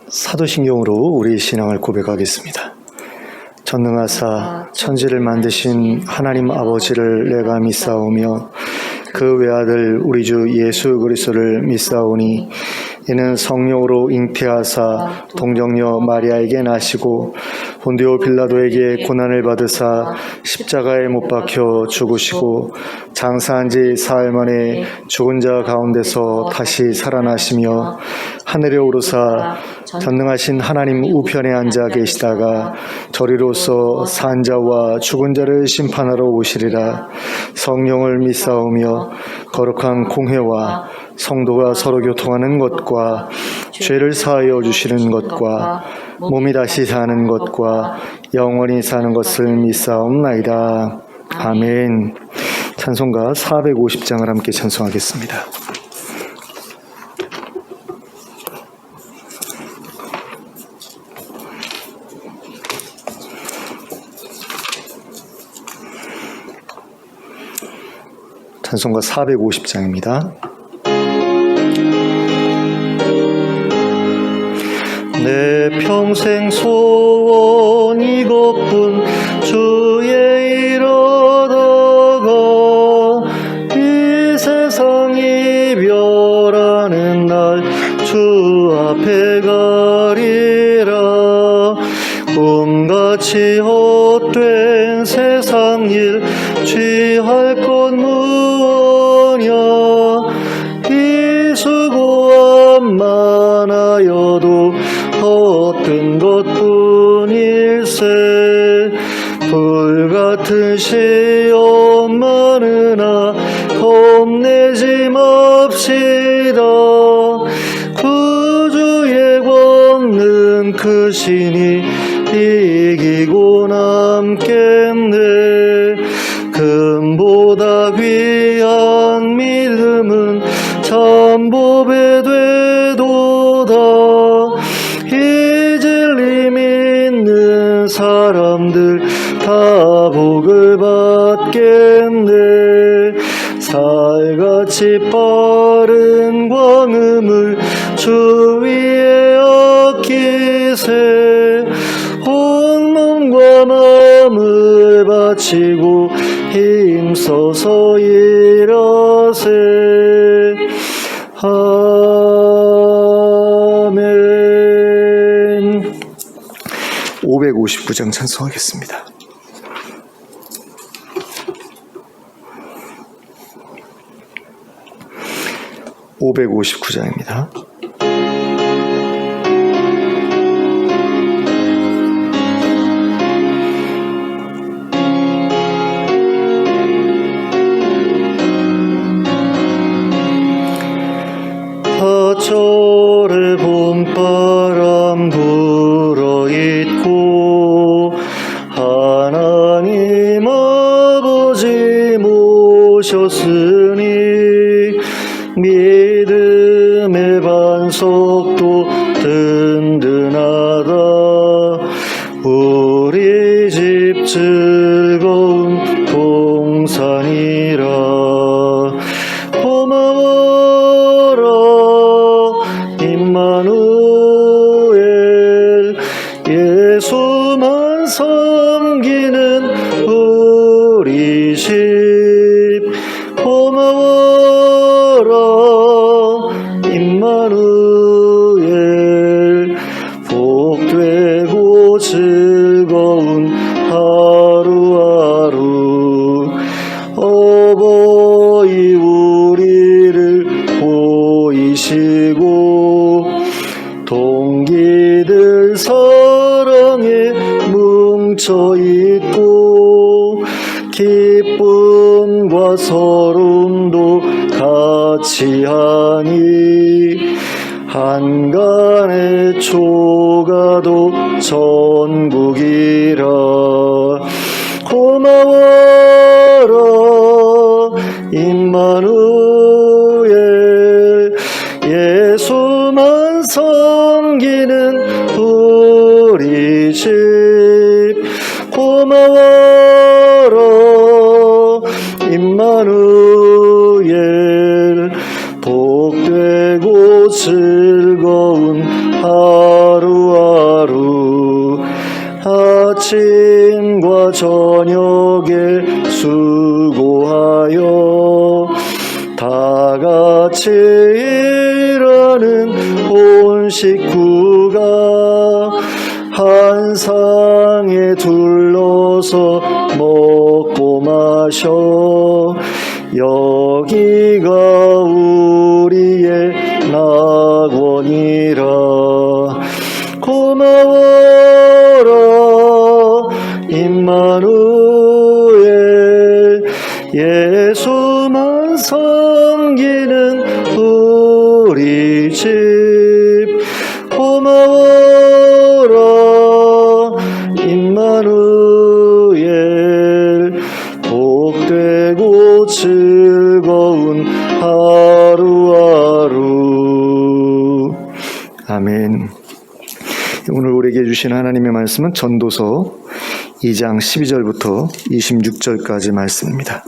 사도신경으로 우리 신앙을 고백하겠습니다. 전능하사 천지를 만드신 하나님 아버지를 내가 믿사오며 그 외아들 우리 주 예수 그리스도를 믿사오니 이는 성령으로 잉태하사 동정녀 마리아에게 나시고 본디오 빌라도에게 고난을 받으사 십자가에 못 박혀 죽으시고 장사한 지 사흘 만에 죽은 자 가운데서 다시 살아나시며 하늘에 오르사 전능하신 하나님 우편에 앉아 계시다가 저리로서 산 자와 죽은 자를 심판하러 오시리라. 성령을 믿사오며 거룩한 공회와 성도가 서로 교통하는 것과 죄를 사하여 주시는 것과 몸이 다시 사는 것과 영원히 사는 것을 믿사옵나이다. 아멘. 찬송가 450장을 함께 찬송하겠습니다. 찬송가 450장입니다. 내 평생 소원 이것뿐 주의 일 얻어가 이 세상 이별하는 날 주 앞에 가리라. 꿈같이 헛된 세상 일 취할 것 무엇냐. 이 수고함 많아여도 헛된 것뿐일세. 불같은 시험 많으나 겁내지 맙시다. 구주의 권능 크시니 이기고 남겠네. 금보다 귀한 믿음은 참보배 되도다. 이 진리 믿는 사람들 다 복을 받겠네. 살같이 빠른 광음을 주 위에 아끼세. 온 몸과 마음을 바치고 힘써서 일하세. 아멘. 559장 찬송하겠습니다. (559장입니다) 하철의 봄바람 불어있고 하나님 아버지 모셨으니 믿음의 반석도 든든하다. 우리 집 즐거운 동산이라. 고마워라 임마누엘. 예수만 섬기는 우리 집. 고마워라 임마누엘. 복되고 즐거운 하루하루. 어버이 우리를 보이시고 동기들 사랑에 뭉쳐있고 기쁨과 서름도 같이 하니 한간의 초가도 전국이라. 고마워라 임마누엘. 예수만 섬기는 우리 집. 고마워라 임마누엘. 복되고 즐거운 하루 아침과 저녁에 수고하여 다 같이 일하는 온 식구가 한 상에 둘러서 먹고 마셔 여기가 우리의 낙원이라. 고마워라 임마누엘 예수만 섬기는 우리 집. 고마워라 임마누엘 복되고 즐거운 하루하루. 아멘. 오늘 우리에게 주신 하나님의 말씀은 전도서 2장 12절부터 26절까지 말씀입니다.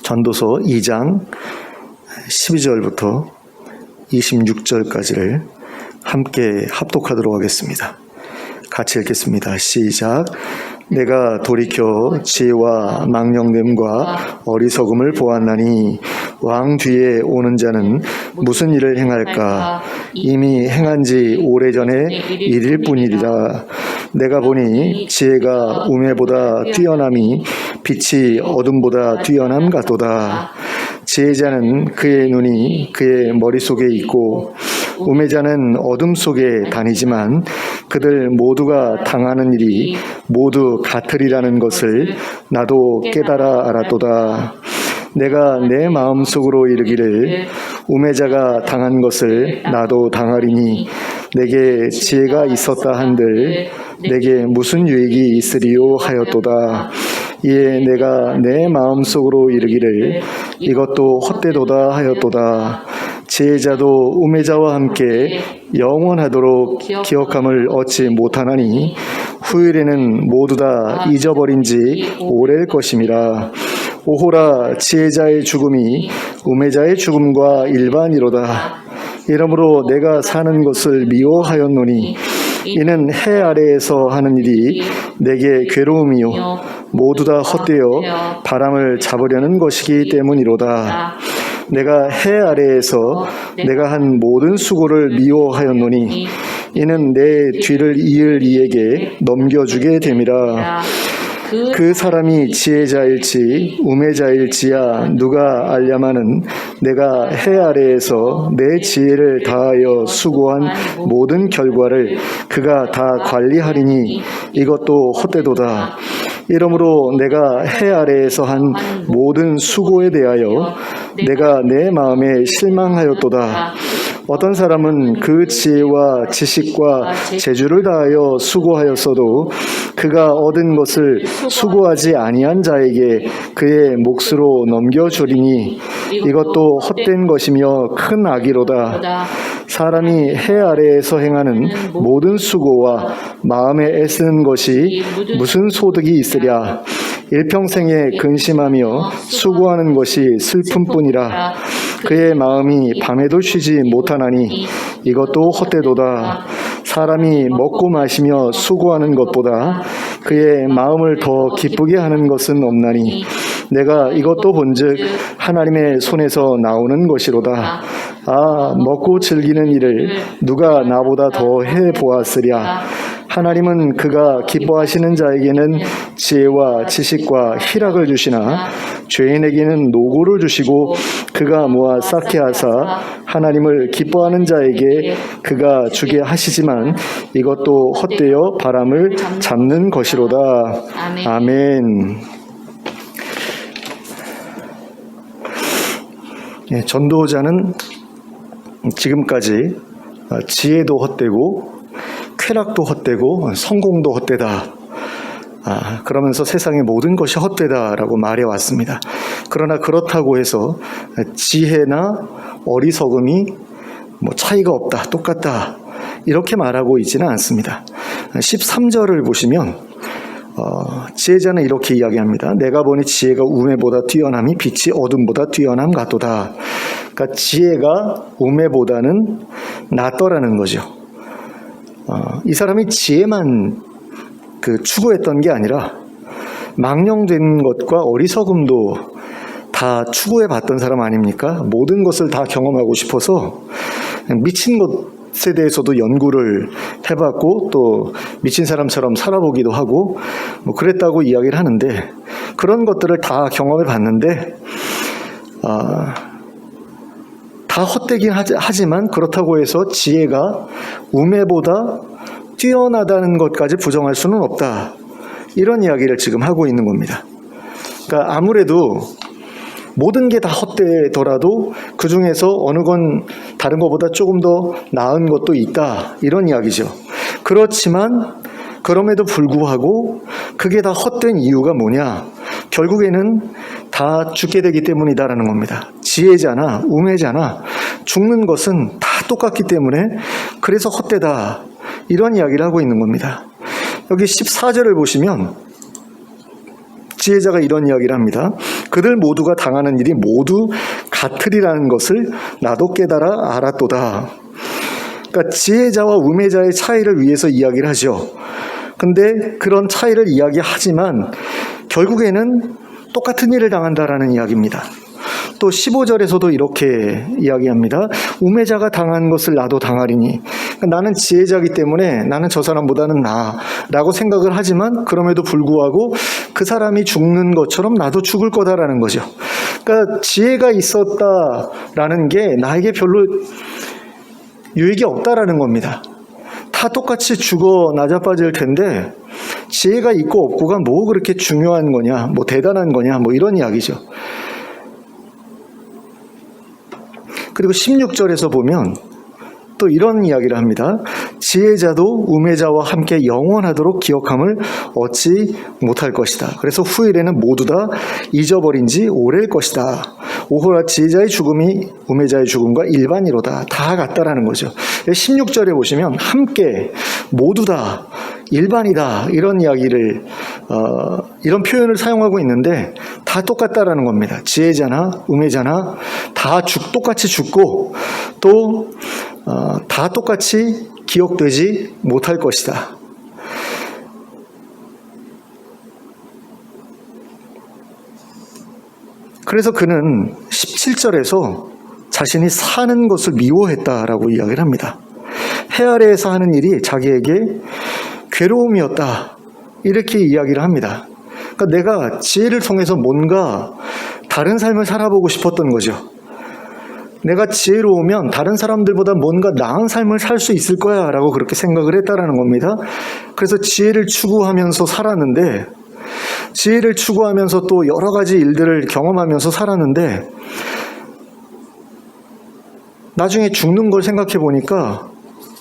전도서 2장 12절부터 26절까지를 함께 합독하도록 하겠습니다. 같이 읽겠습니다. 시작. 내가 돌이켜 지혜와 망령됨과 어리석음을 보았나니 왕 뒤에 오는 자는 무슨 일을 행할까? 이미 행한 지 오래전의 일일 뿐이리라. 내가 보니 지혜가 우매보다 뛰어남이 빛이 어둠보다 뛰어남 같도다. 지혜자는 그의 눈이 그의 머릿속에 있고 우매자는 어둠 속에 다니지만 그들 모두가 당하는 일이 모두 같으리라는 것을 나도 깨달아 알았도다. 내가 내 마음속으로 이르기를 우매자가 당한 것을 나도 당하리니 내게 지혜가 있었다 한들 내게 무슨 유익이 있으리요 하였도다. 이에 내가 내 마음속으로 이르기를 이것도 헛되도다 하였도다. 지혜자도 우매자와 함께 영원하도록 기억함을 얻지 못하나니 후일에는 모두 다 잊어버린 지 오래일 것임이라. 오호라 지혜자의 죽음이 우매자의 죽음과 일반이로다. 이러므로 내가 사는 것을 미워하였노니 이는 해 아래에서 하는 일이 내게 괴로움이요 모두 다 헛되어 바람을 잡으려는 것이기 때문이로다. 내가 해 아래에서 내가 한 모든 수고를 미워하였노니 이는 내 뒤를 이을 이에게 넘겨주게 됨이라. 그 사람이 지혜자일지 우매자일지야 누가 알랴마는 내가 해 아래에서 내 지혜를 다하여 수고한 모든 결과를 그가 다 관리하리니 이것도 헛되도다. 이러므로 내가 해 아래에서 한 모든 수고에 대하여 내가 내 마음에 실망하였도다. 어떤 사람은 그 지혜와 지식과 재주를 다하여 수고하였어도 그가 얻은 것을 수고하지 아니한 자에게 그의 몫으로 넘겨주리니 이것도 헛된 것이며 큰 악이로다. 사람이 해 아래에서 행하는 모든 수고와 마음에 애쓰는 것이 무슨 소득이 있으랴. 일평생에 근심하며 수고하는 것이 슬픔뿐이라. 그의 마음이 밤에도 쉬지 못하나니 이것도 헛되도다. 사람이 먹고 마시며 수고하는 것보다 그의 마음을 더 기쁘게 하는 것은 없나니 내가 이것도 본즉 하나님의 손에서 나오는 것이로다. 아, 먹고 즐기는 일을 누가 나보다 더 해보았으랴. 하나님은 그가 기뻐하시는 자에게는 지혜와 지식과 희락을 주시나 죄인에게는 노고를 주시고 그가 모아 쌓게 하사 하나님을 기뻐하는 자에게 그가 주게 하시지만 이것도 헛되어 바람을 잡는 것이로다. 아멘. 네, 전도자는 지금까지 지혜도 헛되고 쾌락도 헛되고 성공도 헛되다. 그러면서 세상의 모든 것이 헛되다라고 말해왔습니다. 그러나 그렇다고 해서 지혜나 어리석음이 차이가 없다, 똑같다 이렇게 말하고 있지는 않습니다. 13절을 보시면 지혜자는 이렇게 이야기합니다. 내가 보니 지혜가 우매보다 뛰어남이 빛이 어둠보다 뛰어남 같도다. 그러니까 지혜가 우매보다는 낫더라는 거죠. 이 사람이 지혜만 추구했던 게 아니라 망령된 것과 어리석음도 다 추구해 봤던 사람 아닙니까? 모든 것을 다 경험하고 싶어서 미친 것에 대해서도 연구를 해봤고 또 미친 사람처럼 살아보기도 하고 뭐 그랬다고 이야기를 하는데, 그런 것들을 다 경험해 봤는데 다 헛되긴 하지만 그렇다고 해서 지혜가 우매보다 뛰어나다는 것까지 부정할 수는 없다, 이런 이야기를 지금 하고 있는 겁니다. 그러니까 아무래도 모든 게 다 헛되더라도 그 중에서 어느 건 다른 것보다 조금 더 나은 것도 있다, 이런 이야기죠. 그렇지만 그럼에도 불구하고 그게 다 헛된 이유가 뭐냐? 결국에는 다 죽게 되기 때문이다라는 겁니다. 지혜자나 우매자나 죽는 것은 다 똑같기 때문에 그래서 헛되다, 이런 이야기를 하고 있는 겁니다. 여기 14절을 보시면 지혜자가 이런 이야기를 합니다. 그들 모두가 당하는 일이 모두 같으리라는 것을 나도 깨달아 알았도다. 그러니까 지혜자와 우매자의 차이를 위해서 이야기를 하죠. 근데 그런 차이를 이야기하지만 결국에는 똑같은 일을 당한다라는 이야기입니다. 또 15절에서도 이렇게 이야기합니다. 우매자가 당한 것을 나도 당하리니. 그러니까 나는 지혜자이기 때문에 나는 저 사람보다는 나라고 생각을 하지만 그럼에도 불구하고 그 사람이 죽는 것처럼 나도 죽을 거다라는 거죠. 그러니까 지혜가 있었다라는 게 나에게 별로 유익이 없다라는 겁니다. 다 똑같이 죽어 나자빠질 텐데 지혜가 있고 없고가 뭐 그렇게 중요한 거냐, 뭐 대단한 거냐, 뭐 이런 이야기죠. 그리고 16절에서 보면 또 이런 이야기를 합니다. 지혜자도 우매자와 함께 영원하도록 기억함을 얻지 못할 것이다. 그래서 후일에는 모두 다 잊어버린 지 오래일 것이다. 오호라 지혜자의 죽음이 우매자의 죽음과 일반이로다. 다 같다라는 거죠. 16절에 보시면 함께 모두 다 일반이다, 이런 이야기를 이런 표현을 사용하고 있는데 다 똑같다라는 겁니다. 지혜자나 우매자나 다 똑같이 죽고 또 다 똑같이 기억되지 못할 것이다. 그래서 그는 17절에서 자신이 사는 것을 미워했다라고 이야기를 합니다. 해 아래에서 하는 일이 자기에게 괴로움이었다, 이렇게 이야기를 합니다. 그러니까 내가 지혜를 통해서 뭔가 다른 삶을 살아보고 싶었던 거죠. 내가 지혜로우면 다른 사람들보다 뭔가 나은 삶을 살 수 있을 거야 라고 그렇게 생각을 했다라는 겁니다. 그래서 지혜를 추구하면서 살았는데, 지혜를 추구하면서 또 여러 가지 일들을 경험하면서 살았는데 나중에 죽는 걸 생각해 보니까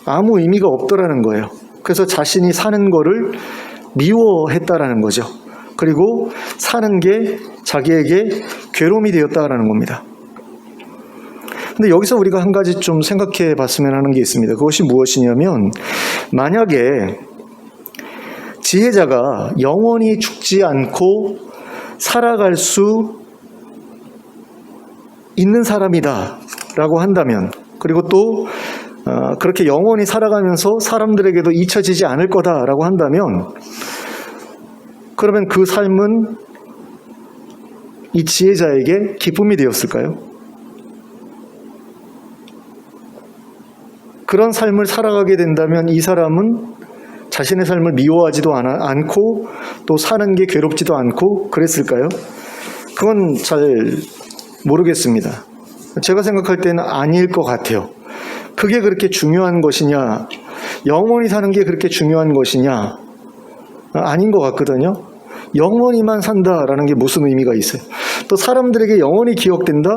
아무 의미가 없더라는 거예요. 그래서 자신이 사는 거를 미워했다라는 거죠. 그리고 사는 게 자기에게 괴로움이 되었다라는 겁니다. 근데 여기서 우리가 한 가지 좀 생각해 봤으면 하는 게 있습니다. 그것이 무엇이냐면, 만약에 지혜자가 영원히 죽지 않고 살아갈 수 있는 사람이다 라고 한다면, 그리고 또 그렇게 영원히 살아가면서 사람들에게도 잊혀지지 않을 거다라고 한다면, 그러면 그 삶은 이 지혜자에게 기쁨이 되었을까요? 그런 삶을 살아가게 된다면 이 사람은 자신의 삶을 미워하지도 않고 또 사는 게 괴롭지도 않고 그랬을까요? 그건 잘 모르겠습니다. 제가 생각할 때는 아닐 것 같아요. 그게 그렇게 중요한 것이냐, 영원히 사는 게 그렇게 중요한 것이냐, 아닌 것 같거든요. 영원히만 산다라는 게 무슨 의미가 있어요? 또 사람들에게 영원히 기억된다?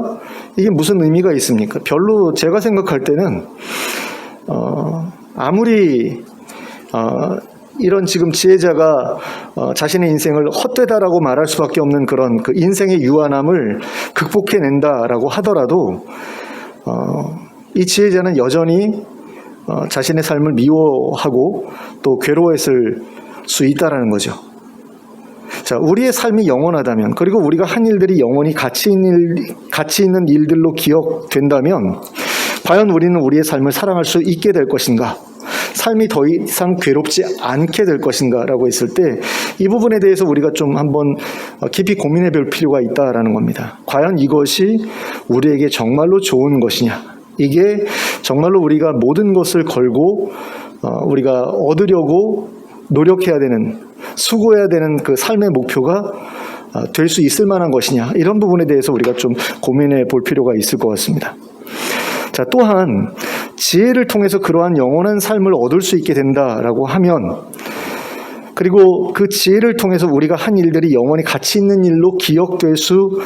이게 무슨 의미가 있습니까? 별로 제가 생각할 때는 아무리 이런 지금 지혜자가 자신의 인생을 헛되다라고 말할 수밖에 없는 그런 그 인생의 유한함을 극복해낸다라고 하더라도 이 지혜자는 여전히 자신의 삶을 미워하고 또 괴로워했을 수 있다라는 거죠. 자, 우리의 삶이 영원하다면, 그리고 우리가 한 일들이 영원히 가치 있는 일들로 기억된다면, 과연 우리는 우리의 삶을 사랑할 수 있게 될 것인가? 삶이 더 이상 괴롭지 않게 될 것인가? 라고 했을 때 이 부분에 대해서 우리가 좀 한번 깊이 고민해 볼 필요가 있다라는 겁니다. 과연 이것이 우리에게 정말로 좋은 것이냐? 이게 정말로 우리가 모든 것을 걸고 우리가 얻으려고 노력해야 되는, 수고해야 되는 그 삶의 목표가 될 수 있을 만한 것이냐? 이런 부분에 대해서 우리가 좀 고민해 볼 필요가 있을 것 같습니다. 자, 또한 지혜를 통해서 그러한 영원한 삶을 얻을 수 있게 된다라고 하면, 그리고 그 지혜를 통해서 우리가 한 일들이 영원히 가치 있는 일로 기억될 수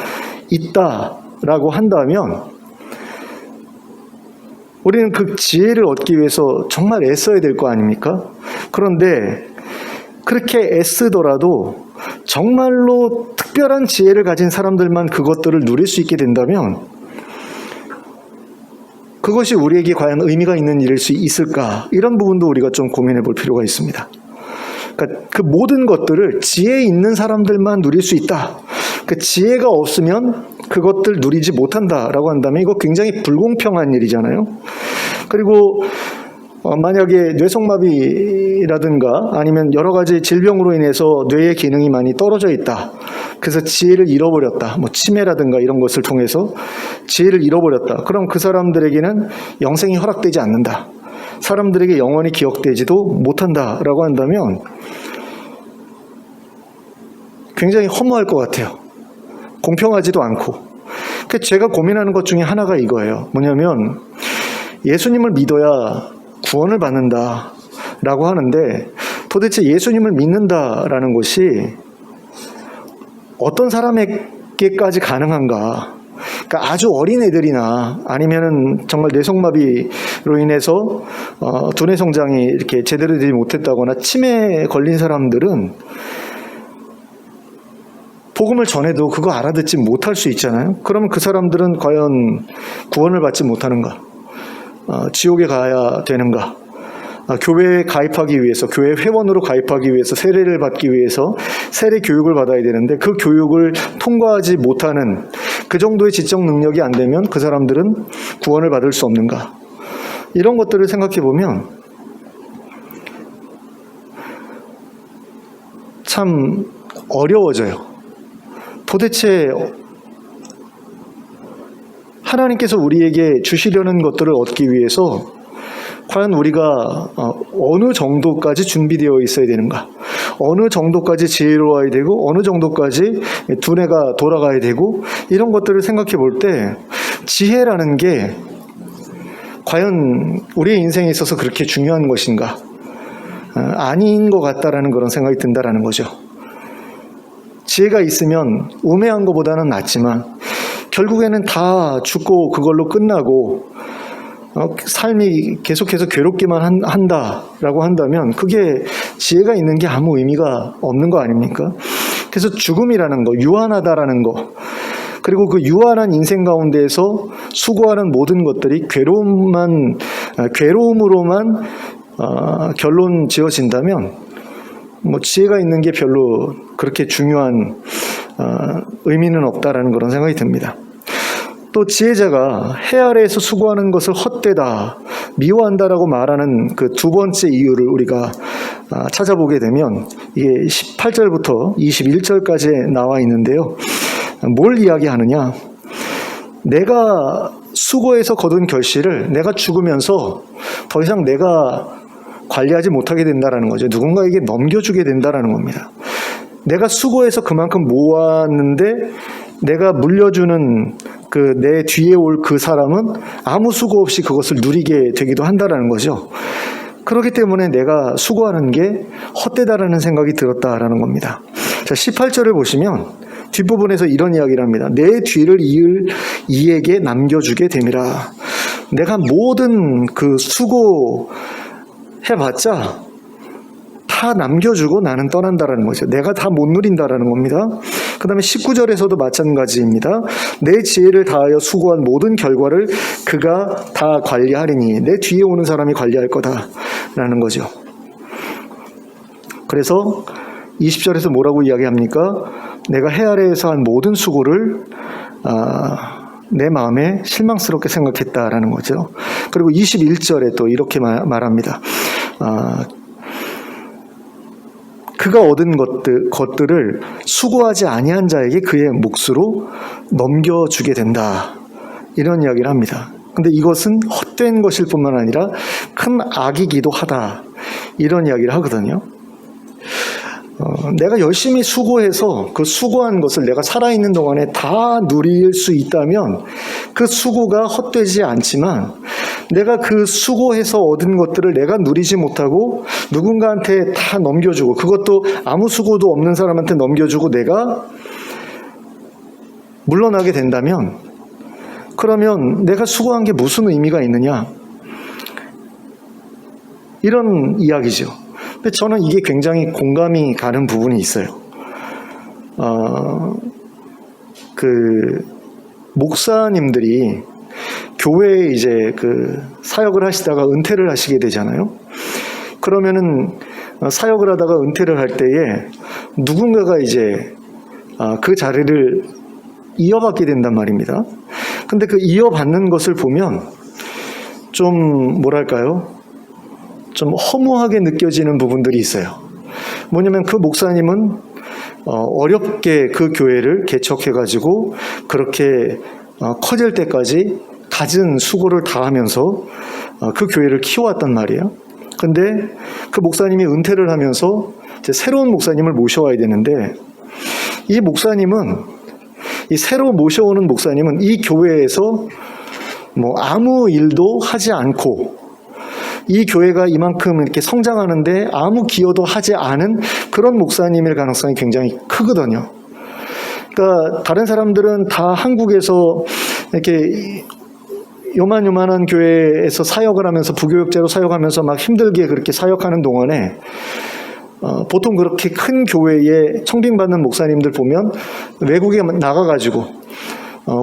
있다라고 한다면, 우리는 그 지혜를 얻기 위해서 정말 애써야 될 거 아닙니까? 그런데 그렇게 애쓰더라도 정말로 특별한 지혜를 가진 사람들만 그것들을 누릴 수 있게 된다면 그것이 우리에게 과연 의미가 있는 일일 수 있을까? 이런 부분도 우리가 좀 고민해 볼 필요가 있습니다. 그러니까 그 모든 것들을 지혜 있는 사람들만 누릴 수 있다. 그 지혜가 없으면 그것들 누리지 못한다라고 한다면 이거 굉장히 불공평한 일이잖아요. 그리고 만약에 뇌성마비라든가 아니면 여러 가지 질병으로 인해서 뇌의 기능이 많이 떨어져 있다. 그래서 지혜를 잃어버렸다. 뭐 치매라든가 이런 것을 통해서 지혜를 잃어버렸다. 그럼 그 사람들에게는 영생이 허락되지 않는다. 사람들에게 영원히 기억되지도 못한다라고 한다면 굉장히 허무할 것 같아요. 공평하지도 않고. 그래서 제가 고민하는 것 중에 하나가 이거예요. 뭐냐면 예수님을 믿어야 구원을 받는다라고 하는데 도대체 예수님을 믿는다라는 것이 어떤 사람에게까지 가능한가? 그러니까 아주 어린 애들이나 아니면은 정말 뇌성마비로 인해서 두뇌 성장이 이렇게 제대로 되지 못했다거나 치매에 걸린 사람들은 복음을 전해도 그거 알아듣지 못할 수 있잖아요. 그러면 그 사람들은 과연 구원을 받지 못하는가? 지옥에 가야 되는가? 교회에 가입하기 위해서, 교회 회원으로 가입하기 위해서, 세례를 받기 위해서 세례 교육을 받아야 되는데 그 교육을 통과하지 못하는 그 정도의 지적 능력이 안 되면 그 사람들은 구원을 받을 수 없는가? 이런 것들을 생각해 보면 참 어려워져요. 도대체 하나님께서 우리에게 주시려는 것들을 얻기 위해서 과연 우리가 어느 정도까지 준비되어 있어야 되는가? 어느 정도까지 지혜로워야 되고 어느 정도까지 두뇌가 돌아가야 되고 이런 것들을 생각해 볼 때 지혜라는 게 과연 우리의 인생에 있어서 그렇게 중요한 것인가? 아닌 것 같다라는 그런 생각이 든다라는 거죠. 지혜가 있으면 우매한 것보다는 낫지만 결국에는 다 죽고 그걸로 끝나고 삶이 계속해서 괴롭기만 한다라고 한다면 그게 지혜가 있는 게 아무 의미가 없는 거 아닙니까? 그래서 죽음이라는 거, 유한하다라는 거, 그리고 그 유한한 인생 가운데에서 수고하는 모든 것들이 괴로움으로만 결론 지어진다면 뭐 지혜가 있는 게 별로 그렇게 중요한 의미는 없다라는 그런 생각이 듭니다. 또 지혜자가 해 아래에서 수고하는 것을 헛되다, 미워한다라고 말하는 그 두 번째 이유를 우리가 찾아보게 되면 이게 18절부터 21절까지 나와 있는데요. 뭘 이야기하느냐? 내가 수고해서 거둔 결실을 내가 죽으면서 더 이상 내가 관리하지 못하게 된다라는 거죠. 누군가에게 넘겨주게 된다라는 겁니다. 내가 수고해서 그만큼 모았는데 내가 물려주는 그 내 뒤에 올 그 사람은 아무 수고 없이 그것을 누리게 되기도 한다라는 거죠. 그렇기 때문에 내가 수고하는 게 헛되다라는 생각이 들었다라는 겁니다. 자, 18절을 보시면 뒷부분에서 이런 이야기를 합니다. 내 뒤를 이을 이에게 남겨주게 됨이라. 내가 모든 그 수고 해봤자 다 남겨주고 나는 떠난다라는 거죠. 내가 다 못 누린다라는 겁니다. 그 다음에 19절에서도 마찬가지입니다. 내 지혜를 다하여 수고한 모든 결과를 그가 다 관리하리니 내 뒤에 오는 사람이 관리할 거다라는 거죠. 그래서 20절에서 뭐라고 이야기합니까? 내가 해 아래에서 한 모든 수고를 내 마음에 실망스럽게 생각했다라는 거죠. 그리고 21절에 또 이렇게 말합니다. 그가 얻은 것들을 수고하지 아니한 자에게 그의 몫으로 넘겨주게 된다. 이런 이야기를 합니다. 근데 이것은 헛된 것일 뿐만 아니라 큰 악이기도 하다. 이런 이야기를 하거든요. 내가 열심히 수고해서 그 수고한 것을 내가 살아있는 동안에 다 누릴 수 있다면 그 수고가 헛되지 않지만, 내가 그 수고해서 얻은 것들을 내가 누리지 못하고 누군가한테 다 넘겨주고, 그것도 아무 수고도 없는 사람한테 넘겨주고 내가 물러나게 된다면, 그러면 내가 수고한 게 무슨 의미가 있느냐, 이런 이야기죠. 근데 저는 이게 굉장히 공감이 가는 부분이 있어요. 목사님들이 교회에 이제 사역을 하시다가 은퇴를 하시게 되잖아요. 그러면은 사역을 하다가 은퇴를 할 때에 누군가가 이제 그 자리를 이어받게 된단 말입니다. 근데 그 이어받는 것을 보면 좀 뭐랄까요? 좀 허무하게 느껴지는 부분들이 있어요. 뭐냐면 그 목사님은 어렵게 그 교회를 개척해가지고 그렇게 커질 때까지 갖은 수고를 다하면서 그 교회를 키워왔단 말이에요. 근데 그 목사님이 은퇴를 하면서 이제 새로운 목사님을 모셔와야 되는데, 이 새로 모셔오는 목사님은 이 교회에서 뭐 아무 일도 하지 않고, 이 교회가 이만큼 이렇게 성장하는데 아무 기여도 하지 않은 그런 목사님일 가능성이 굉장히 크거든요. 그러니까 다른 사람들은 다 한국에서 이렇게 요만한 교회에서 사역을 하면서 부교육자로 사역하면서 막 힘들게 그렇게 사역하는 동안에 보통 그렇게 큰 교회에 청빙받는 목사님들 보면 외국에 나가가지고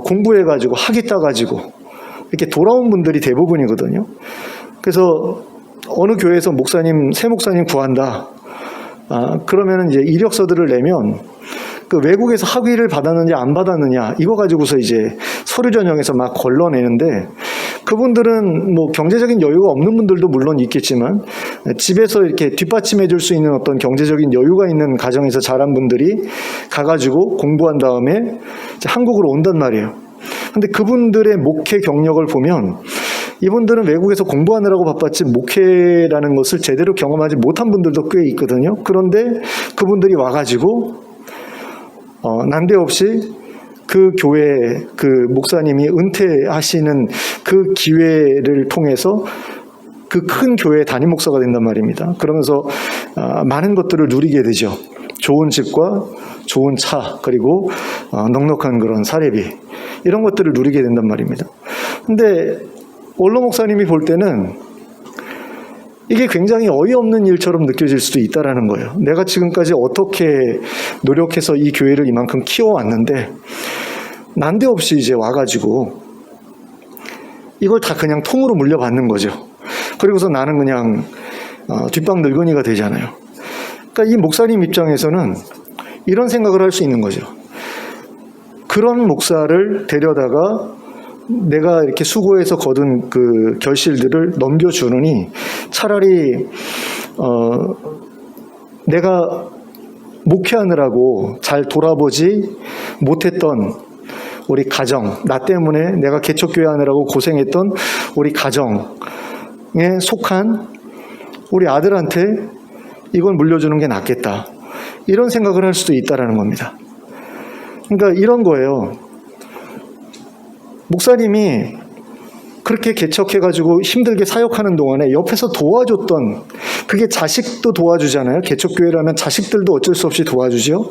공부해가지고 학위 따가지고 이렇게 돌아온 분들이 대부분이거든요. 그래서 어느 교회에서 새 목사님 구한다. 그러면 이제 이력서들을 내면 그 외국에서 학위를 받았느냐 안 받았느냐 이거 가지고서 이제 서류 전형에서 막 걸러내는데, 그분들은 뭐 경제적인 여유가 없는 분들도 물론 있겠지만 집에서 이렇게 뒷받침해 줄 수 있는 어떤 경제적인 여유가 있는 가정에서 자란 분들이 가가지고 공부한 다음에 이제 한국으로 온단 말이에요. 근데 그분들의 목회 경력을 보면 이분들은 외국에서 공부하느라고 바빴지 목회라는 것을 제대로 경험하지 못한 분들도 꽤 있거든요. 그런데 그분들이 와가지고 난데없이 그 교회 그 목사님이 은퇴하시는 그 기회를 통해서 그 큰 교회 담임 목사가 된단 말입니다. 그러면서 많은 것들을 누리게 되죠. 좋은 집과 좋은 차, 그리고 넉넉한 그런 사례비, 이런 것들을 누리게 된단 말입니다. 근데 원로 목사님이 볼 때는 이게 굉장히 어이없는 일처럼 느껴질 수도 있다라는 거예요. 내가 지금까지 어떻게 노력해서 이 교회를 이만큼 키워왔는데 난데없이 이제 와가지고 이걸 다 그냥 통으로 물려받는 거죠. 그리고서 나는 그냥 뒷방 늙은이가 되잖아요. 그러니까 이 목사님 입장에서는 이런 생각을 할 수 있는 거죠. 그런 목사를 데려다가 내가 이렇게 수고해서 거둔 그 결실들을 넘겨주느니 차라리 내가 목회하느라고 잘 돌아보지 못했던 우리 가정, 나 때문에 내가 개척교회 하느라고 고생했던 우리 가정에 속한 우리 아들한테 이걸 물려주는 게 낫겠다, 이런 생각을 할 수도 있다라는 겁니다. 그러니까 이런 거예요. 목사님이 그렇게 개척해가지고 힘들게 사역하는 동안에 옆에서 도와줬던, 그게 자식도 도와주잖아요. 개척교회라면 자식들도 어쩔 수 없이 도와주죠.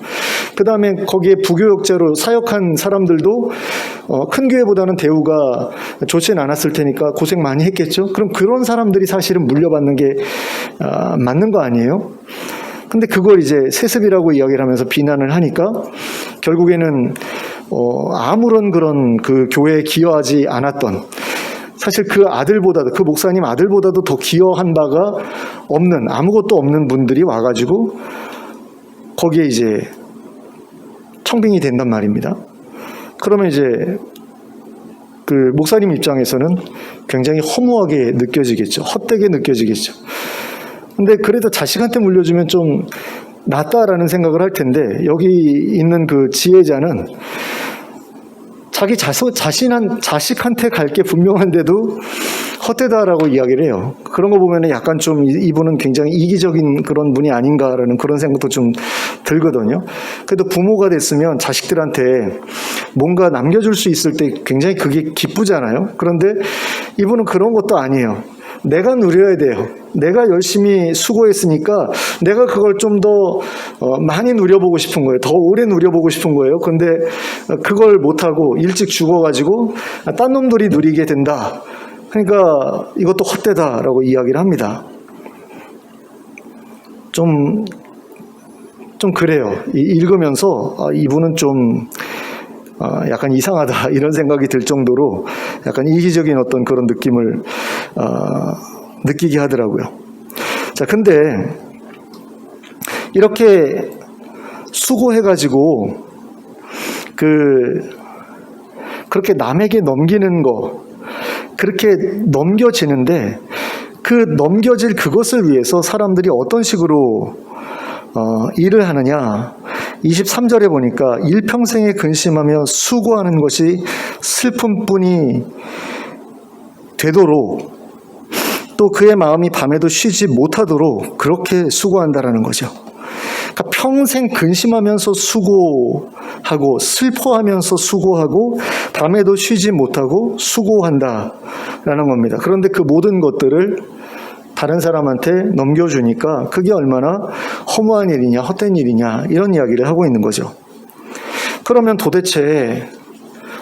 그 다음에 거기에 부교역자로 사역한 사람들도 큰 교회보다는 대우가 좋진 않았을 테니까 고생 많이 했겠죠. 그럼 그런 사람들이 사실은 물려받는 게 맞는 거 아니에요? 근데 그걸 이제 세습이라고 이야기를 하면서 비난을 하니까 결국에는 아무런 그런 그 교회에 기여하지 않았던, 사실 그 아들보다도, 그 목사님 아들보다도 더 기여한 바가 없는, 아무것도 없는 분들이 와가지고 거기에 이제 청빙이 된단 말입니다. 그러면 이제 그 목사님 입장에서는 굉장히 허무하게 느껴지겠죠. 헛되게 느껴지겠죠. 근데 그래도 자식한테 물려주면 좀 낫다라는 생각을 할 텐데, 여기 있는 그 지혜자는 자기 자식한테 갈 게 분명한데도 헛되다라고 이야기를 해요. 그런 거 보면 약간 좀 이분은 굉장히 이기적인 그런 분이 아닌가라는 그런 생각도 좀 들거든요. 그래도 부모가 됐으면 자식들한테 뭔가 남겨줄 수 있을 때 굉장히 그게 기쁘잖아요. 그런데 이분은 그런 것도 아니에요. 내가 누려야 돼요. 내가 열심히 수고했으니까 내가 그걸 좀 더 많이 누려보고 싶은 거예요. 더 오래 누려보고 싶은 거예요. 근데 그걸 못하고 일찍 죽어가지고 딴 놈들이 누리게 된다. 그러니까 이것도 헛되다라고 이야기를 합니다. 좀 그래요. 읽으면서 이분은 좀 약간 이상하다 이런 생각이 들 정도로 약간 이기적인 어떤 그런 느낌을 느끼게 하더라고요. 자, 근데 이렇게 수고해가지고 그렇게 남에게 넘기는 거, 그렇게 넘겨지는데 그 넘겨질 그것을 위해서 사람들이 어떤 식으로 일을 하느냐. 23절에 보니까 일평생에 근심하며 수고하는 것이 슬픔뿐이 되도록, 또 그의 마음이 밤에도 쉬지 못하도록 그렇게 수고한다라는 거죠. 그러니까 평생 근심하면서 수고하고 슬퍼하면서 수고하고 밤에도 쉬지 못하고 수고한다라는 겁니다. 그런데 그 모든 것들을 다른 사람한테 넘겨주니까 그게 얼마나 허무한 일이냐, 헛된 일이냐, 이런 이야기를 하고 있는 거죠. 그러면 도대체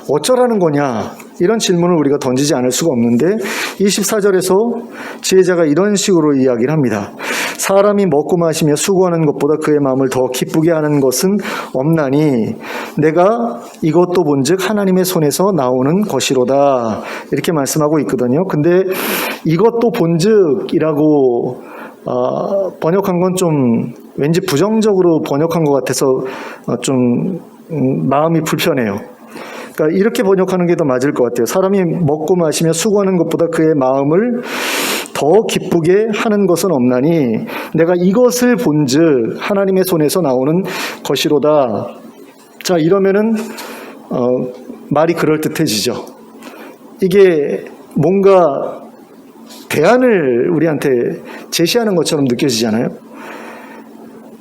어쩌라는 거냐, 이런 질문을 우리가 던지지 않을 수가 없는데 24절에서 지혜자가 이런 식으로 이야기를 합니다. 사람이 먹고 마시며 수고하는 것보다 그의 마음을 더 기쁘게 하는 것은 없나니 내가 이것도 본즉 하나님의 손에서 나오는 것이로다, 이렇게 말씀하고 있거든요. 근데 이것도 본즉이라고 번역한 건 좀 왠지 부정적으로 번역한 것 같아서 좀 마음이 불편해요. 그러니까 이렇게 번역하는 게 더 맞을 것 같아요. 사람이 먹고 마시며 수고하는 것보다 그의 마음을 더 기쁘게 하는 것은 없나니 내가 이것을 본즉 하나님의 손에서 나오는 것이로다. 자, 이러면은 말이 그럴듯해지죠. 이게 뭔가 대안을 우리한테 제시하는 것처럼 느껴지잖아요.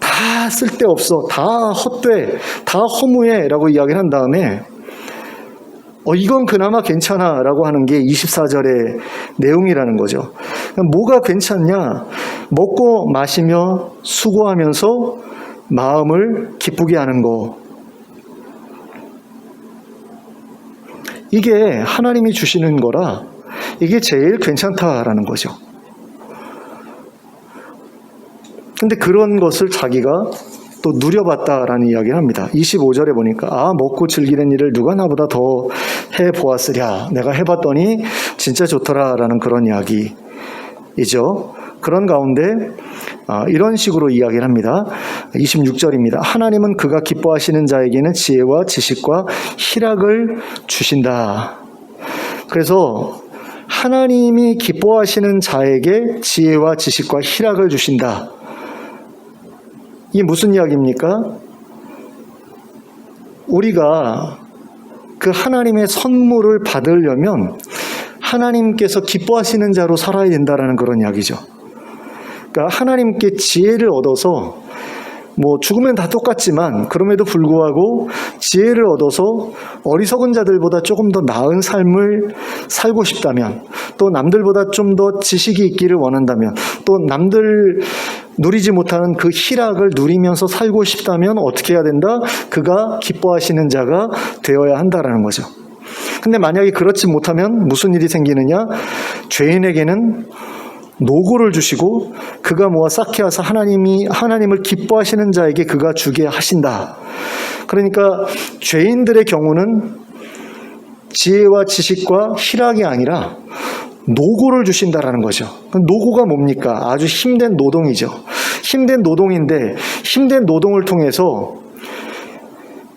다 쓸데없어, 다 헛돼, 다 허무해 라고 이야기를 한 다음에 이건 그나마 괜찮아 라고 하는 게 24절의 내용이라는 거죠. 뭐가 괜찮냐? 먹고 마시며 수고하면서 마음을 기쁘게 하는 거. 이게 하나님이 주시는 거라 이게 제일 괜찮다라는 거죠. 근데 그런 것을 자기가 또 누려봤다라는 이야기를 합니다. 25절에 보니까 먹고 즐기는 일을 누가 나보다 더 해보았으랴. 내가 해봤더니 진짜 좋더라라는 그런 이야기이죠. 그런 가운데 이런 식으로 이야기를 합니다. 26절입니다. 하나님은 그가 기뻐하시는 자에게는 지혜와 지식과 희락을 주신다. 그래서 하나님이 기뻐하시는 자에게 지혜와 지식과 희락을 주신다. 이게 무슨 이야기입니까? 우리가 그 하나님의 선물을 받으려면 하나님께서 기뻐하시는 자로 살아야 된다라는 그런 이야기죠. 그러니까 하나님께 지혜를 얻어서 죽으면 다 똑같지만 그럼에도 불구하고 지혜를 얻어서 어리석은 자들보다 조금 더 나은 삶을 살고 싶다면, 또 남들보다 좀 더 지식이 있기를 원한다면, 또 남들 누리지 못하는 그 희락을 누리면서 살고 싶다면 어떻게 해야 된다? 그가 기뻐하시는 자가 되어야 한다라는 거죠. 근데 만약에 그렇지 못하면 무슨 일이 생기느냐? 죄인에게는 노고를 주시고 그가 모아 쌓게 하사 하나님을 기뻐하시는 자에게 그가 주게 하신다. 그러니까 죄인들의 경우는 지혜와 지식과 희락이 아니라 노고를 주신다라는 거죠. 노고가 뭡니까? 아주 힘든 노동이죠. 힘든 노동인데 힘든 노동을 통해서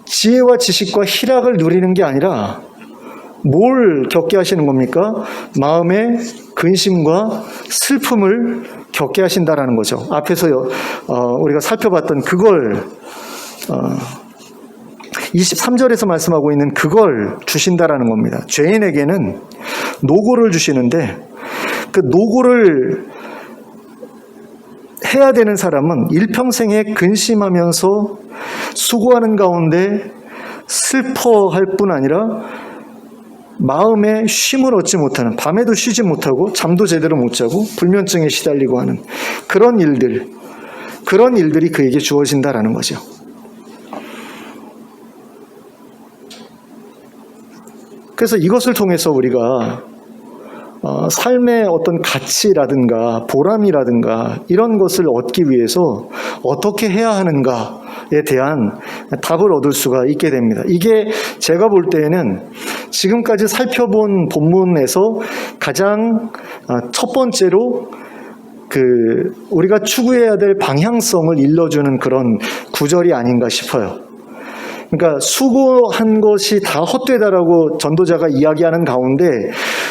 지혜와 지식과 희락을 누리는 게 아니라 뭘 겪게 하시는 겁니까? 마음의 근심과 슬픔을 겪게 하신다라는 거죠. 앞에서 우리가 살펴봤던 그걸 23절에서 말씀하고 있는 그걸 주신다라는 겁니다. 죄인에게는 노고를 주시는데 그 노고를 해야 되는 사람은 일평생에 근심하면서 수고하는 가운데 슬퍼할 뿐 아니라 마음에 쉼을 얻지 못하는, 밤에도 쉬지 못하고 잠도 제대로 못 자고 불면증에 시달리고 하는 그런 일들이 그에게 주어진다라는 거죠. 그래서 이것을 통해서 우리가 삶의 어떤 가치라든가 보람이라든가 이런 것을 얻기 위해서 어떻게 해야 하는가에 대한 답을 얻을 수가 있게 됩니다. 이게 제가 볼 때에는 지금까지 살펴본 본문에서 가장 첫 번째로 우리가 추구해야 될 방향성을 일러주는 그런 구절이 아닌가 싶어요. 그러니까 수고한 것이 다 헛되다라고 전도자가 이야기하는 가운데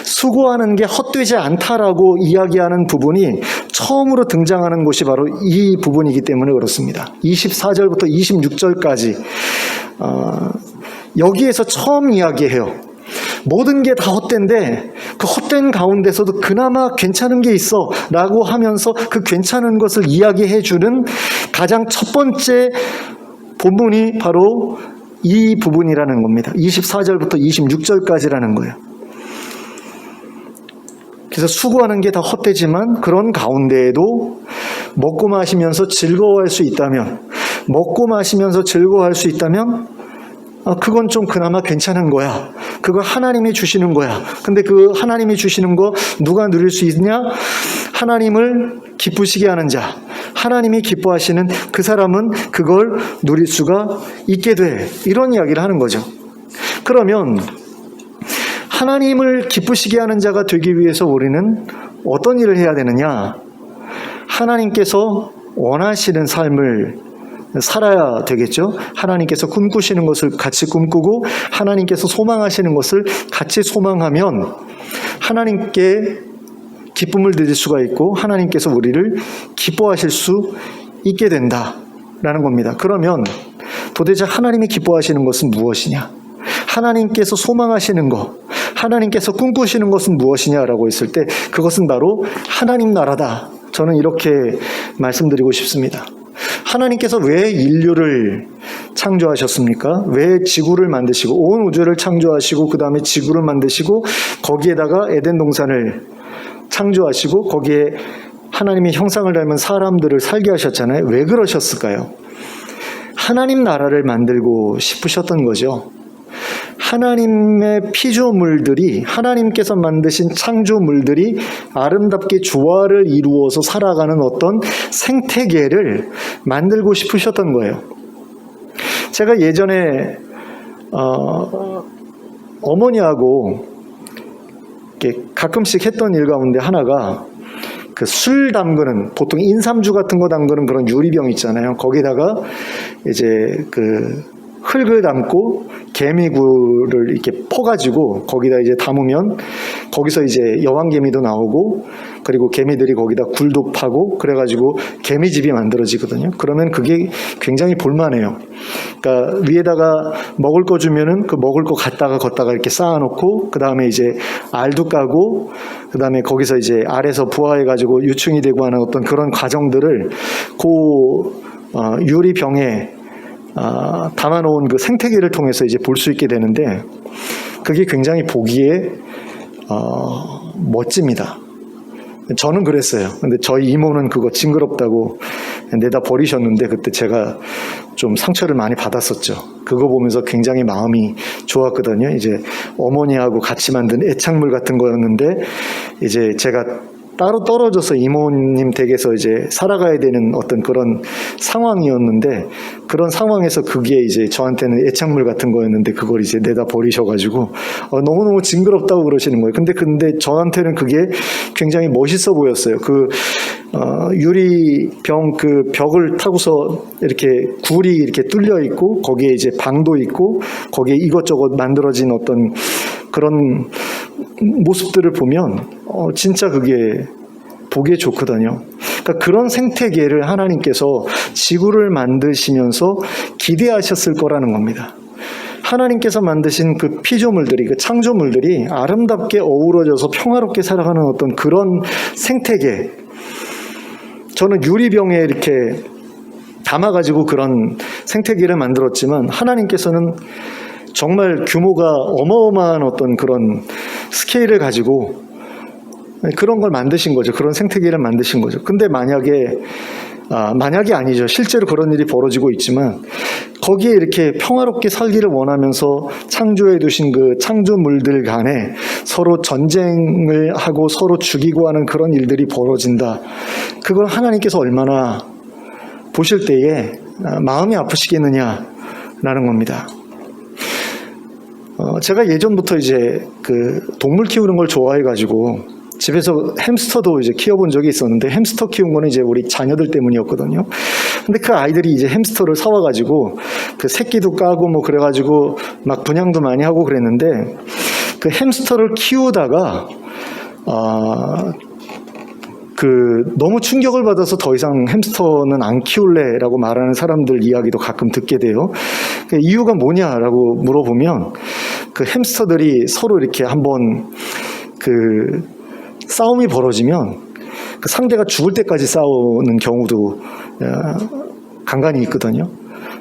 수고하는 게 헛되지 않다라고 이야기하는 부분이 처음으로 등장하는 것이 바로 이 부분이기 때문에 그렇습니다. 24절부터 26절까지 여기에서 처음 이야기해요. 모든 게 다 헛된데 그 헛된 가운데서도 그나마 괜찮은 게 있어 라고 하면서 그 괜찮은 것을 이야기해주는 가장 첫 번째 본문이 바로 이 부분이라는 겁니다. 24절부터 26절까지라는 거예요. 그래서 수고하는 게 다 헛되지만 그런 가운데에도 먹고 마시면서 즐거워할 수 있다면 그건 좀 그나마 괜찮은 거야. 그거 하나님이 주시는 거야. 근데 그 하나님이 주시는 거 누가 누릴 수 있냐? 하나님을 기쁘시게 하는 자, 하나님이 기뻐하시는 그 사람은 그걸 누릴 수가 있게 돼. 이런 이야기를 하는 거죠. 그러면 하나님을 기쁘시게 하는 자가 되기 위해서 우리는 어떤 일을 해야 되느냐? 하나님께서 원하시는 삶을 살아야 되겠죠. 하나님께서 꿈꾸시는 것을 같이 꿈꾸고 하나님께서 소망하시는 것을 같이 소망하면 하나님께 기쁨을 드릴 수가 있고 하나님께서 우리를 기뻐하실 수 있게 된다라는 겁니다. 그러면 도대체 하나님이 기뻐하시는 것은 무엇이냐? 하나님께서 소망하시는 것, 하나님께서 꿈꾸시는 것은 무엇이냐라고 했을 때 그것은 바로 하나님 나라다. 저는 이렇게 말씀드리고 싶습니다. 하나님께서 왜 인류를 창조하셨습니까? 왜 지구를 만드시고 온 우주를 창조하시고 그 다음에 지구를 만드시고 거기에다가 에덴 동산을 창조하시고 거기에 하나님의 형상을 닮은 사람들을 살게 하셨잖아요. 왜 그러셨을까요? 하나님 나라를 만들고 싶으셨던 거죠. 하나님의 피조물들이, 하나님께서 만드신 창조물들이 아름답게 조화를 이루어서 살아가는 어떤 생태계를 만들고 싶으셨던 거예요. 제가 예전에 어머니하고 가끔씩 했던 일 가운데 하나가 그 술 담그는, 보통 인삼주 같은 거 담그는 그런 유리병 있잖아요. 거기다가 이제 그 흙을 담고 개미굴을 이렇게 퍼가지고 거기다 이제 담으면 거기서 이제 여왕개미도 나오고 그리고 개미들이 거기다 굴도 파고 그래가지고 개미집이 만들어지거든요. 그러면 그게 굉장히 볼만해요. 그러니까 위에다가 먹을 거 주면은 그 먹을 거 갖다가 걷다가 이렇게 쌓아놓고 그 다음에 이제 알도 까고 그 다음에 거기서 이제 알에서 부화해가지고 유충이 되고 하는 어떤 그런 과정들을 유리병에 담아놓은 그 생태계를 통해서 이제 볼 수 있게 되는데 그게 굉장히 보기에 멋집니다. 저는 그랬어요. 근데 저희 이모는 그거 징그럽다고 내다 버리셨는데 그때 제가 좀 상처를 많이 받았었죠. 그거 보면서 굉장히 마음이 좋았거든요. 이제 어머니하고 같이 만든 애착물 같은 거였는데 이제 제가 따로 떨어져서 이모님 댁에서 이제 살아가야 되는 어떤 그런 상황이었는데 그런 상황에서 그게 이제 저한테는 애착물 같은 거였는데 그걸 이제 내다 버리셔가지고 너무너무 징그럽다고 그러시는 거예요. 근데 저한테는 그게 굉장히 멋있어 보였어요. 그 유리병 그 벽을 타고서 이렇게 굴이 이렇게 뚫려 있고 거기에 이제 방도 있고 거기에 이것저것 만들어진 어떤 그런 모습들을 보면 진짜 그게 보기에 좋거든요. 그러니까 그런 생태계를 하나님께서 지구를 만드시면서 기대하셨을 거라는 겁니다. 하나님께서 만드신 그 피조물들이, 그 창조물들이 아름답게 어우러져서 평화롭게 살아가는 어떤 그런 생태계. 저는 유리병에 이렇게 담아가지고 그런 생태계를 만들었지만 하나님께서는 정말 규모가 어마어마한 어떤 그런 스케일을 가지고 그런 걸 만드신 거죠. 그런 생태계를 만드신 거죠. 근데 만약이 아니죠. 실제로 그런 일이 벌어지고 있지만 거기에 이렇게 평화롭게 살기를 원하면서 창조해 두신 그 창조물들 간에 서로 전쟁을 하고 서로 죽이고 하는 그런 일들이 벌어진다. 그걸 하나님께서 얼마나 보실 때에 마음이 아프시겠느냐라는 겁니다. 제가 예전부터 이제 그 동물 키우는 걸 좋아해가지고 집에서 햄스터도 이제 키워본 적이 있었는데 햄스터 키운 거는 이제 우리 자녀들 때문이었거든요. 근데 그 아이들이 이제 햄스터를 사와가지고 그 새끼도 까고 뭐 그래가지고 막 분양도 많이 하고 그랬는데 그 햄스터를 키우다가 너무 충격을 받아서 더 이상 햄스터는 안 키울래라고 말하는 사람들 이야기도 가끔 듣게 돼요. 그 이유가 뭐냐라고 물어보면 그 햄스터들이 서로 이렇게 한번 그 싸움이 벌어지면 그 상대가 죽을 때까지 싸우는 경우도 간간히 있거든요.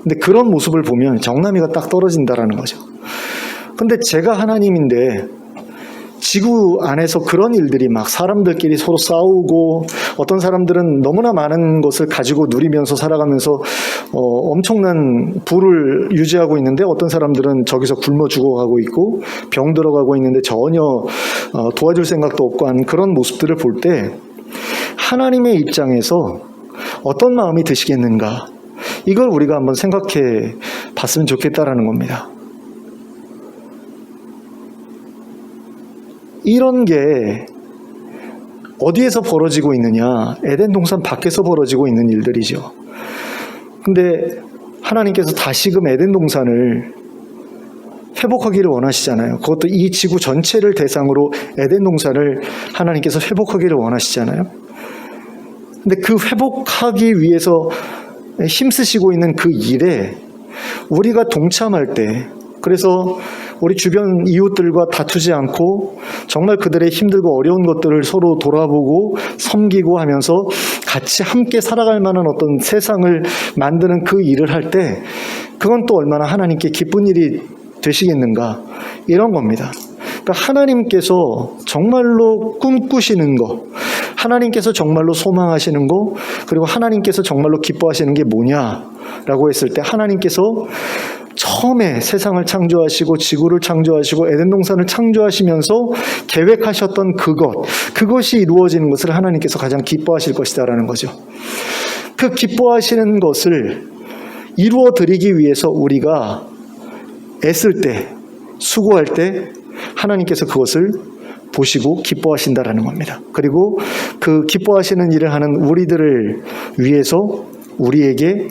근데 그런 모습을 보면 정남이가 딱 떨어진다라는 거죠. 근데 제가 하나님인데 지구 안에서 그런 일들이 막 사람들끼리 서로 싸우고 어떤 사람들은 너무나 많은 것을 가지고 누리면서 살아가면서 엄청난 부를 유지하고 있는데 어떤 사람들은 저기서 굶어 죽어가고 있고 병 들어가고 있는데 전혀 도와줄 생각도 없고 한 그런 모습들을 볼 때 하나님의 입장에서 어떤 마음이 드시겠는가, 이걸 우리가 한번 생각해 봤으면 좋겠다라는 겁니다. 이런 게 어디에서 벌어지고 있느냐? 에덴 동산 밖에서 벌어지고 있는 일들이죠. 근데 하나님께서 다시금 에덴 동산을 회복하기를 원하시잖아요. 그것도 이 지구 전체를 대상으로 에덴 동산을 하나님께서 회복하기를 원하시잖아요. 근데 그 회복하기 위해서 힘쓰시고 있는 그 일에 우리가 동참할 때, 그래서 우리 주변 이웃들과 다투지 않고 정말 그들의 힘들고 어려운 것들을 서로 돌아보고 섬기고 하면서 같이 함께 살아갈 만한 어떤 세상을 만드는 그 일을 할 때 그건 또 얼마나 하나님께 기쁜 일이 되시겠는가, 이런 겁니다. 그러니까 하나님께서 정말로 꿈꾸시는 거, 하나님께서 정말로 소망하시는 거, 그리고 하나님께서 정말로 기뻐하시는 게 뭐냐라고 했을 때 하나님께서 처음에 세상을 창조하시고 지구를 창조하시고 에덴 동산을 창조하시면서 계획하셨던 그것이 이루어지는 것을 하나님께서 가장 기뻐하실 것이다라는 거죠. 그 기뻐하시는 것을 이루어 드리기 위해서 우리가 애쓸 때, 수고할 때 하나님께서 그것을 보시고 기뻐하신다라는 겁니다. 그리고 그 기뻐하시는 일을 하는 우리들을 위해서 우리에게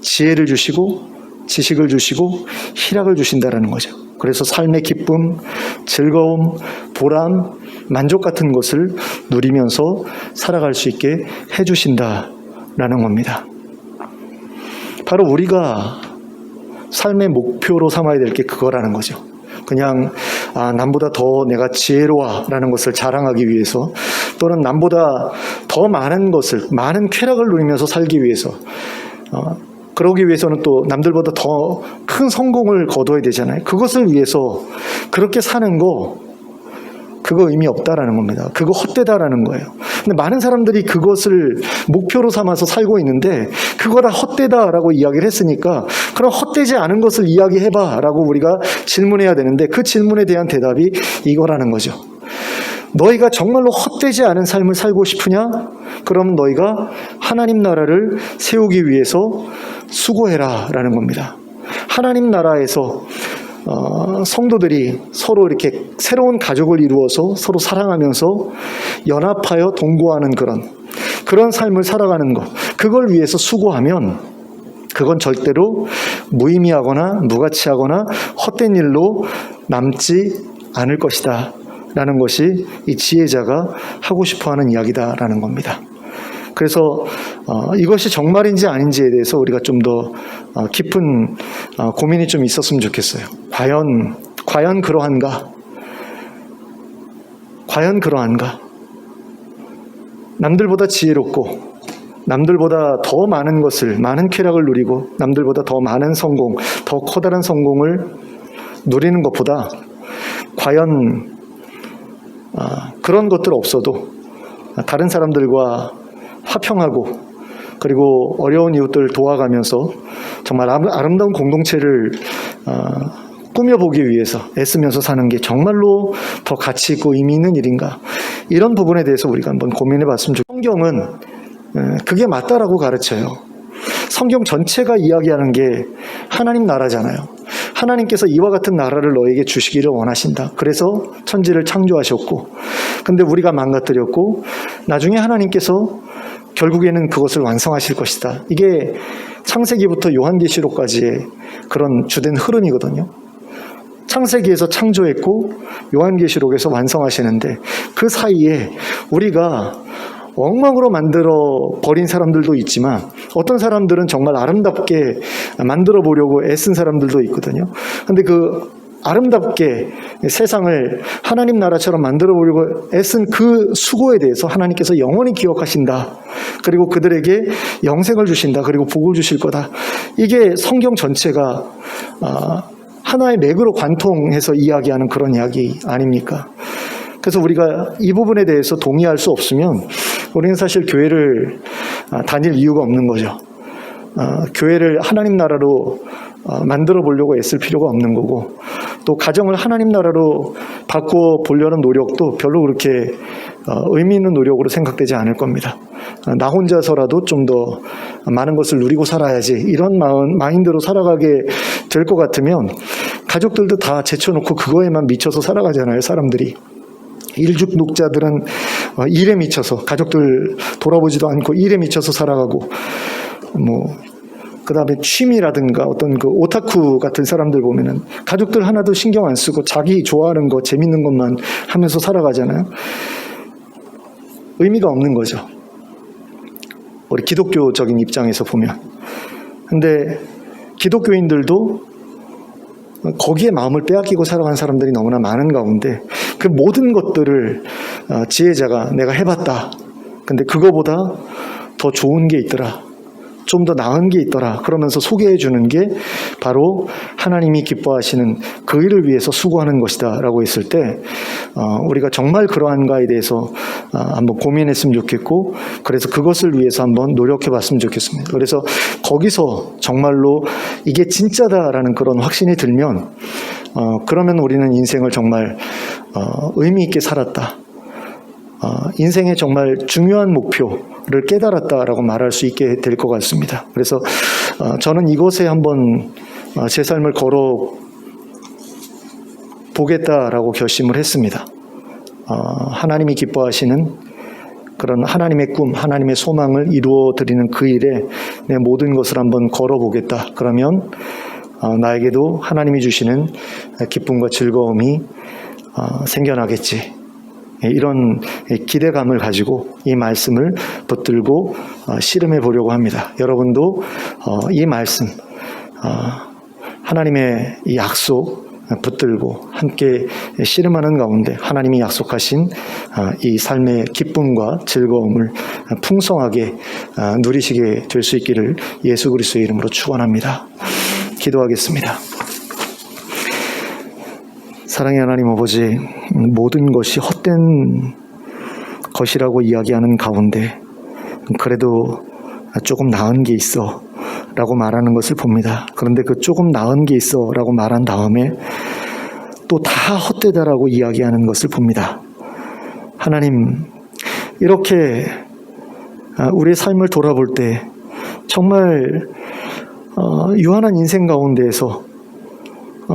지혜를 주시고 지식을 주시고 희락을 주신다라는 거죠. 그래서 삶의 기쁨, 즐거움, 보람, 만족 같은 것을 누리면서 살아갈 수 있게 해주신다라는 겁니다. 바로 우리가 삶의 목표로 삼아야 될 게 그거라는 거죠. 그냥 남보다 더 내가 지혜로워라는 것을 자랑하기 위해서, 또는 남보다 더 많은 것을, 많은 쾌락을 누리면서 살기 위해서, 그러기 위해서는 또 남들보다 더 큰 성공을 거둬야 되잖아요. 그것을 위해서 그렇게 사는 거, 그거 의미 없다라는 겁니다. 그거 헛되다라는 거예요. 근데 많은 사람들이 그것을 목표로 삼아서 살고 있는데 그거 다 헛되다라고 이야기를 했으니까 그럼 헛되지 않은 것을 이야기해봐라고 우리가 질문해야 되는데 그 질문에 대한 대답이 이거라는 거죠. 너희가 정말로 헛되지 않은 삶을 살고 싶으냐? 그러면 너희가 하나님 나라를 세우기 위해서 수고해라 라는 겁니다. 하나님 나라에서 성도들이 서로 이렇게 새로운 가족을 이루어서 서로 사랑하면서 연합하여 동거하는 그런 삶을 살아가는 것, 그걸 위해서 수고하면 그건 절대로 무의미하거나 무가치하거나 헛된 일로 남지 않을 것이다 라는 것이 이 지혜자가 하고 싶어하는 이야기다라는 겁니다. 그래서 이것이 정말인지 아닌지에 대해서 우리가 좀 더 깊은 고민이 좀 있었으면 좋겠어요. 과연 그러한가? 과연 그러한가? 남들보다 지혜롭고 남들보다 더 많은 것을, 많은 쾌락을 누리고 남들보다 더 많은 성공, 더 커다란 성공을 누리는 것보다 과연 그런 것들 없어도 다른 사람들과 화평하고 그리고 어려운 이웃들 도와가면서 정말 아름다운 공동체를 꾸며보기 위해서 애쓰면서 사는 게 정말로 더 가치 있고 의미 있는 일인가? 이런 부분에 대해서 우리가 한번 고민해 봤으면 좋겠습니다. 성경은 그게 맞다라고 가르쳐요. 성경 전체가 이야기하는 게 하나님 나라잖아요. 하나님께서 이와 같은 나라를 너에게 주시기를 원하신다. 그래서 천지를 창조하셨고, 근데 우리가 망가뜨렸고 나중에 하나님께서 결국에는 그것을 완성하실 것이다. 이게 창세기부터 요한계시록까지의 그런 주된 흐름이거든요. 창세기에서 창조했고 요한계시록에서 완성하시는데 그 사이에 우리가 엉망으로 만들어 버린 사람들도 있지만 어떤 사람들은 정말 아름답게 만들어 보려고 애쓴 사람들도 있거든요. 근데 그 아름답게 세상을 하나님 나라처럼 만들어 보려고 애쓴 그 수고에 대해서 하나님께서 영원히 기억하신다. 그리고 그들에게 영생을 주신다. 그리고 복을 주실 거다. 이게 성경 전체가 하나의 맥으로 관통해서 이야기하는 그런 이야기 아닙니까? 그래서 우리가 이 부분에 대해서 동의할 수 없으면 우리는 사실 교회를 다닐 이유가 없는 거죠. 교회를 하나님 나라로 만들어 보려고 애쓸 필요가 없는 거고, 또 가정을 하나님 나라로 바꾸어 보려는 노력도 별로 그렇게 의미 있는 노력으로 생각되지 않을 겁니다. 나 혼자서라도 좀 더 많은 것을 누리고 살아야지, 이런 마인드로 살아가게 될 것 같으면 가족들도 다 제쳐놓고 그거에만 미쳐서 살아가잖아요, 사람들이. 일죽독자들은 일에 미쳐서, 가족들 돌아보지도 않고 일에 미쳐서 살아가고, 그 다음에 취미라든가 어떤 그 오타쿠 같은 사람들 보면은 가족들 하나도 신경 안 쓰고 자기 좋아하는 거, 재밌는 것만 하면서 살아가잖아요. 의미가 없는 거죠, 우리 기독교적인 입장에서 보면. 근데 기독교인들도 거기에 마음을 빼앗기고 살아가는 사람들이 너무나 많은 가운데 그 모든 것들을 지혜자가 내가 해봤다. 근데 그거보다 더 좋은 게 있더라. 좀 더 나은 게 있더라. 그러면서 소개해 주는 게 바로 하나님이 기뻐하시는 그 일을 위해서 수고하는 것이다 라고 했을 때 우리가 정말 그러한가에 대해서 한번 고민했으면 좋겠고, 그래서 그것을 위해서 한번 노력해 봤으면 좋겠습니다. 그래서 거기서 정말로 이게 진짜다라는 그런 확신이 들면 그러면 우리는 인생을 정말 의미 있게 살았다, 인생의 정말 중요한 목표를 깨달았다라고 말할 수 있게 될 것 같습니다. 그래서 저는 이곳에 한번 제 삶을 걸어 보겠다라고 결심을 했습니다. 하나님이 기뻐하시는 그런 하나님의 꿈, 하나님의 소망을 이루어 드리는 그 일에 내 모든 것을 한번 걸어 보겠다. 그러면 나에게도 하나님이 주시는 기쁨과 즐거움이 생겨나겠지. 이런 기대감을 가지고 이 말씀을 붙들고 씨름해 보려고 합니다. 여러분도 이 말씀, 하나님의 이 약속 붙들고 함께 씨름하는 가운데 하나님이 약속하신 이 삶의 기쁨과 즐거움을 풍성하게 누리시게 될 수 있기를 예수 그리스도의 이름으로 축원합니다. 기도하겠습니다. 사랑의 하나님 아버지, 모든 것이 헛된 것이라고 이야기하는 가운데 그래도 조금 나은 게 있어 라고 말하는 것을 봅니다. 그런데 그 조금 나은 게 있어 라고 말한 다음에 또 다 헛되다라고 이야기하는 것을 봅니다. 하나님, 이렇게 우리의 삶을 돌아볼 때 정말 유한한 인생 가운데에서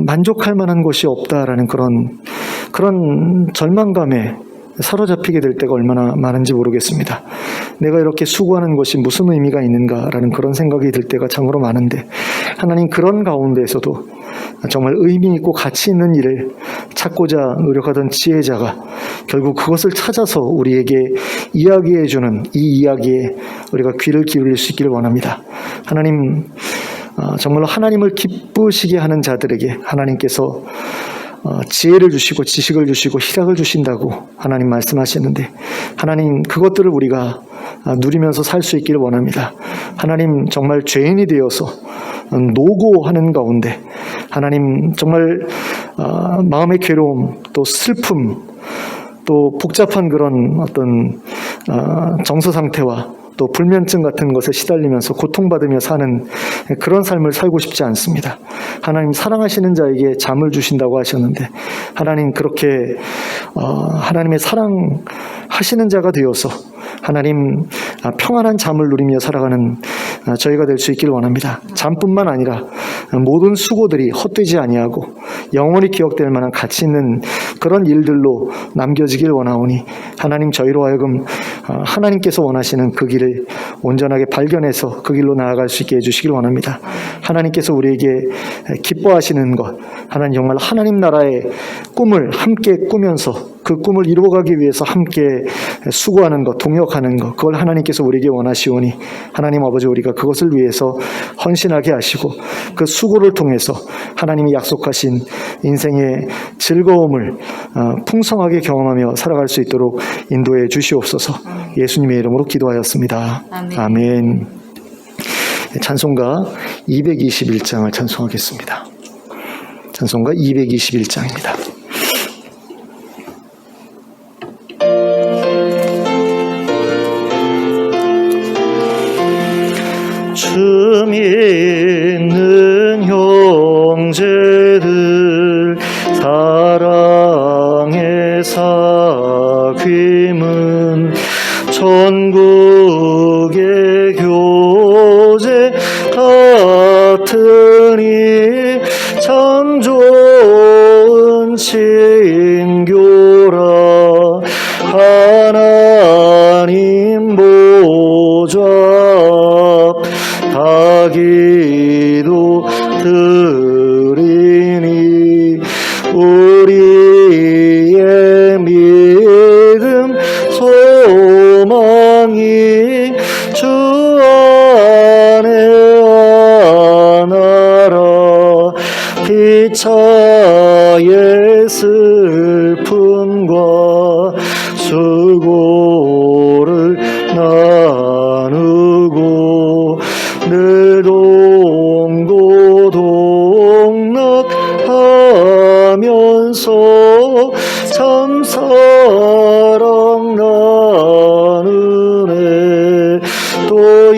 만족할 만한 것이 없다라는 그런 절망감에 사로잡히게 될 때가 얼마나 많은지 모르겠습니다. 내가 이렇게 수고하는 것이 무슨 의미가 있는가라는 그런 생각이 들 때가 참으로 많은데, 하나님, 그런 가운데에서도 정말 의미 있고 가치 있는 일을 찾고자 노력하던 지혜자가 결국 그것을 찾아서 우리에게 이야기해 주는 이 이야기에 우리가 귀를 기울일 수 있기를 원합니다. 하나님, 정말로 하나님을 기쁘시게 하는 자들에게 하나님께서 지혜를 주시고 지식을 주시고 희락을 주신다고 하나님 말씀하시는데, 하나님 그것들을 우리가 누리면서 살 수 있기를 원합니다. 하나님, 정말 죄인이 되어서 노고하는 가운데 하나님 정말 마음의 괴로움, 또 슬픔, 또 복잡한 그런 어떤 정서 상태와 또 불면증 같은 것에 시달리면서 고통받으며 사는 그런 삶을 살고 싶지 않습니다. 하나님, 사랑하시는 자에게 잠을 주신다고 하셨는데, 하나님 그렇게 하나님의 사랑하시는 자가 되어서 하나님 평안한 잠을 누리며 살아가는 저희가 될 수 있기를 원합니다. 잠뿐만 아니라 모든 수고들이 헛되지 아니하고 영원히 기억될 만한 가치 있는 그런 일들로 남겨지길 원하오니, 하나님 저희로 하여금 하나님께서 원하시는 그 길을 온전하게 발견해서 그 길로 나아갈 수 있게 해주시길 원합니다. 하나님께서 우리에게 기뻐하시는 것, 하나님 정말 하나님 나라의 꿈을 함께 꾸면서 그 꿈을 이루어가기 위해서 함께 수고하는 것, 동역하는 것, 그걸 하나님께서 우리에게 원하시오니, 하나님 아버지, 우리가 그것을 위해서 헌신하게 하시고 그 수고를 통해서 하나님이 약속하신 인생의 즐거움을 풍성하게 경험하며 살아갈 수 있도록 인도해 주시옵소서. 예수님의 이름으로 기도하였습니다. 아멘. 찬송가 221장을 찬송하겠습니다. 찬송가 221장입니다. 주 믿는 형제들, 사랑의 사귐은 천국의 교제 같으니 참 좋은 친교라. 하나님 보좌 다 기도 드리니 우리의 믿음 소망이 주 안에 하나라. 피차의 슬픔과 수고를 나누고 늘 동고동락하면서 참 사랑 나누네. 또